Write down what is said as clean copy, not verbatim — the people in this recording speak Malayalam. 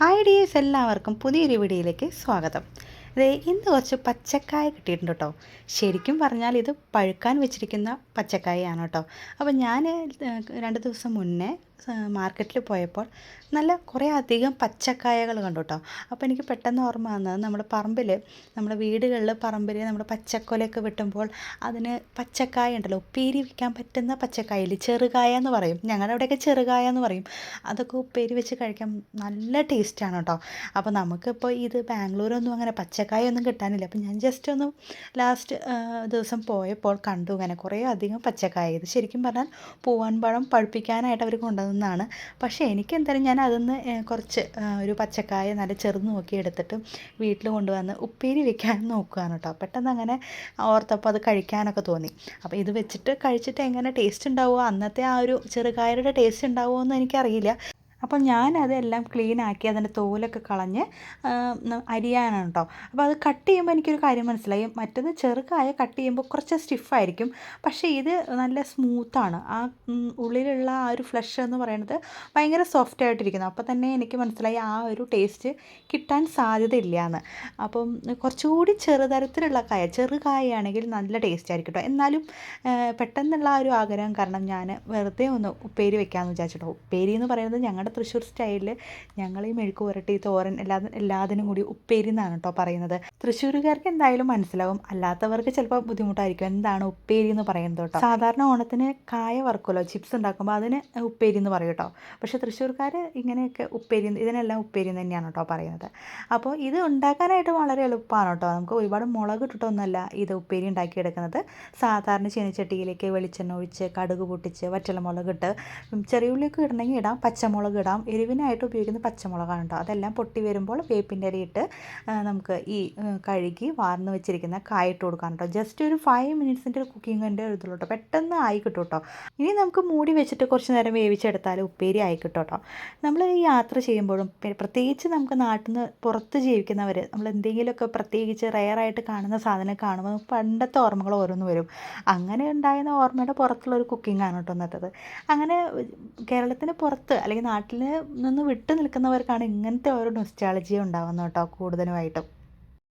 ഹായ് ഡിയേഴ്സ്, എല്ലാവർക്കും പുതിയൊരു വീഡിയോയിലേക്ക് സ്വാഗതം. ഇന്ന് കുറച്ച് പച്ചക്കായ കിട്ടിയിട്ടുണ്ട് കേട്ടോ. ശരിക്കും പറഞ്ഞാൽ ഇത് പഴുക്കാൻ വെച്ചിരിക്കുന്ന പച്ചക്കായയാണ് കേട്ടോ. അപ്പോൾ ഞാൻ 2 ദിവസം മുന്നേ മാർക്കറ്റിൽ പോയപ്പോൾ നല്ല കുറേ അധികം പച്ചക്കായകൾ കണ്ടു കേട്ടോ. അപ്പോൾ എനിക്ക് പെട്ടെന്ന് ഓർമ്മ വന്നത് നമ്മുടെ പറമ്പിൽ, നമ്മുടെ വീടുകളിൽ പറമ്പിൽ നമ്മൾ പച്ചക്കൊലയൊക്കെ വെട്ടുമ്പോൾ അതിന് പച്ചക്കായ ഉണ്ടല്ലോ, ഉപ്പേരി വയ്ക്കാൻ പറ്റുന്ന പച്ചക്കായയിൽ ചെറുകായ എന്ന് പറയും, ഞങ്ങളുടെ അവിടെയൊക്കെ ചെറുകായ എന്ന് പറയും. അതൊക്കെ ഉപ്പേരി വെച്ച് കഴിക്കാൻ നല്ല ടേസ്റ്റാണ് കേട്ടോ. അപ്പോൾ നമുക്കിപ്പോൾ ഇത് ബാംഗ്ലൂരൊന്നും അങ്ങനെ പച്ചക്കായൊന്നും കിട്ടാനില്ല. അപ്പോൾ ഞാൻ ജസ്റ്റ് ഒന്ന് ലാസ്റ്റ് ദിവസം പോയപ്പോൾ കണ്ടു ഇങ്ങനെ കുറേ അധികം പച്ചക്കായ. ഇത് ശരിക്കും പറഞ്ഞാൽ പൂവൻ പഴം പഴുപ്പിക്കാനായിട്ട് അവർ കൊണ്ടുവന്നതാണ്. പക്ഷേ എനിക്കെന്തായാലും ഞാൻ അതിന്ന് കുറച്ച് ഒരു പച്ചക്കായ നല്ല ചെറുത് നോക്കി എടുത്തിട്ട് വീട്ടിൽ കൊണ്ടുവന്ന് ഉപ്പേരി വെക്കാൻ നോക്കുകയാണ് കേട്ടോ. പെട്ടെന്ന് അങ്ങനെ ഓർത്തപ്പോൾ അത് കഴിക്കാനൊക്കെ തോന്നി. അപ്പോൾ ഇത് വെച്ചിട്ട് കഴിച്ചിട്ട് എങ്ങനെ ടേസ്റ്റ് ഉണ്ടാവുമോ, അന്നത്തെ ആ ഒരു ചെറുകായയുടെ ടേസ്റ്റ് ഉണ്ടാവുമോ എന്ന് എനിക്കറിയില്ല. അപ്പോൾ ഞാനതെല്ലാം ക്ലീനാക്കി അതിൻ്റെ തോലൊക്കെ കളഞ്ഞ് അരിയാനാണ് കേട്ടോ. അപ്പോൾ അത് കട്ട് ചെയ്യുമ്പോൾ എനിക്കൊരു കാര്യം മനസ്സിലായി. മറ്റേത് ചെറുകായ കട്ട് ചെയ്യുമ്പോൾ കുറച്ച് സ്റ്റിഫായിരിക്കും, പക്ഷേ ഇത് നല്ല സ്മൂത്താണ്. ആ ഉള്ളിലുള്ള ആ ഒരു ഫ്ലഷ് എന്ന് പറയുന്നത് ഭയങ്കര സോഫ്റ്റ് ആയിട്ടിരിക്കുന്നു. അപ്പോൾ തന്നെ എനിക്ക് മനസ്സിലായി ആ ഒരു ടേസ്റ്റ് കിട്ടാൻ സാധ്യതയില്ല എന്ന്. അപ്പം കുറച്ചുകൂടി ചെറുതരത്തിലുള്ള ചെറുകായാണെങ്കിൽ നല്ല ടേസ്റ്റ് ആയിരിക്കും കേട്ടോ. എന്നാലും പെട്ടെന്നുള്ള ആ ഒരു ആഗ്രഹം കാരണം ഞാൻ വെറുതെ ഒന്ന് ഉപ്പേരി വെക്കാമെന്ന് വിചാരിച്ചിട്ടോ. ഉപ്പേരി എന്ന് പറയുന്നത് ഞങ്ങളുടെ തൃശ്ശൂർ സ്റ്റൈലിൽ ഞങ്ങൾ ഈ മെഴുക്ക് പുരട്ടി, തോരൻ എല്ലാത്തിനും കൂടി ഉപ്പേരി എന്നാണ് കേട്ടോ പറയുന്നത്. തൃശ്ശൂരുകാർക്ക് എന്തായാലും മനസ്സിലാവും, അല്ലാത്തവർക്ക് ചിലപ്പോൾ ബുദ്ധിമുട്ടായിരിക്കും എന്താണ് ഉപ്പേരി എന്ന് പറയുന്നത് കേട്ടോ. സാധാരണ ഓണത്തിന് കായ വറുക്കുമല്ലോ, ചിപ്സ് ഉണ്ടാക്കുമ്പോൾ അതിന് ഉപ്പേരി എന്ന് പറയും കേട്ടോ. പക്ഷേ തൃശ്ശൂർക്കാർ ഇങ്ങനെയൊക്കെ ഉപ്പേരി, ഇതിനെല്ലാം ഉപ്പേരി തന്നെയാണ് കേട്ടോ പറയുന്നത്. അപ്പോൾ ഇത് ഉണ്ടാക്കാനായിട്ട് വളരെ എളുപ്പമാണ് കേട്ടോ. നമുക്ക് ഒരുപാട് മുളക് ഇട്ടിട്ടൊന്നുമല്ല ഇത് ഉപ്പേരി ഉണ്ടാക്കിയെടുക്കുന്നത്. സാധാരണ ചീനച്ചട്ടിയിലേക്ക് വെളിച്ചെണ്ണ ഒഴിച്ച് കടുക് പൊട്ടിച്ച് വറ്റൽമുളക് ഇട്ട്, ചെറിയ ഉള്ളിയൊക്കെ ഇടണമെങ്കിൽ ഇടാം, പച്ചമുളക് ഇടാം. എരിവിനായിട്ട് ഉപയോഗിക്കുന്ന പച്ചമുളകാണ് കേട്ടോ. അതെല്ലാം പൊട്ടി വരുമ്പോൾ വേപ്പിൻ്റെ ഇലയിട്ട് നമുക്ക് ഈ കഴുകി വാർന്ന് വെച്ചിരിക്കുന്ന കായ ഇട്ട് കൊടുക്കാം കേട്ടോ. ജസ്റ്റ് ഒരു 5 മിനിറ്റ്സിൻ്റെ ഒരു കുക്കിങ്ങിൻ്റെ ഇതിലുള്ളൂ കേട്ടോ. പെട്ടെന്ന് ആയി കിട്ടും കേട്ടോ. ഇനി നമുക്ക് മൂടി വെച്ചിട്ട് കുറച്ച് നേരം വേവിച്ചെടുത്താൽ ഉപ്പേരി ആയി കിട്ടും കേട്ടോ. നമ്മൾ ഈ യാത്ര ചെയ്യുമ്പോഴും പ്രത്യേകിച്ച് നമുക്ക് നാട്ടിൽ നിന്ന് പുറത്ത് ജീവിക്കുന്നവർ, നമ്മൾ എന്തെങ്കിലുമൊക്കെ പ്രത്യേകിച്ച് റെയറായിട്ട് കാണുന്ന സാധനം കാണുമ്പോൾ പണ്ടത്തെ ഓർമ്മകൾ ഓരോന്ന് വരും. അങ്ങനെ ഉണ്ടായിരുന്ന ഓർമ്മയുടെ പുറത്തുള്ളൊരു കുക്കിങ്ങാണ് കേട്ടോ ഇന്നത്തേത്. അങ്ങനെ കേരളത്തിന് പുറത്ത് അല്ലെങ്കിൽ നാട്ടിൽ നിന്ന് വിട്ടു നിൽക്കുന്നവർക്കാണ് ഇങ്ങനത്തെ ഓരോ നൊസ്റ്റാൾജിയ ഉണ്ടാകുന്നത് കേട്ടോ കൂടുതലുമായിട്ടും.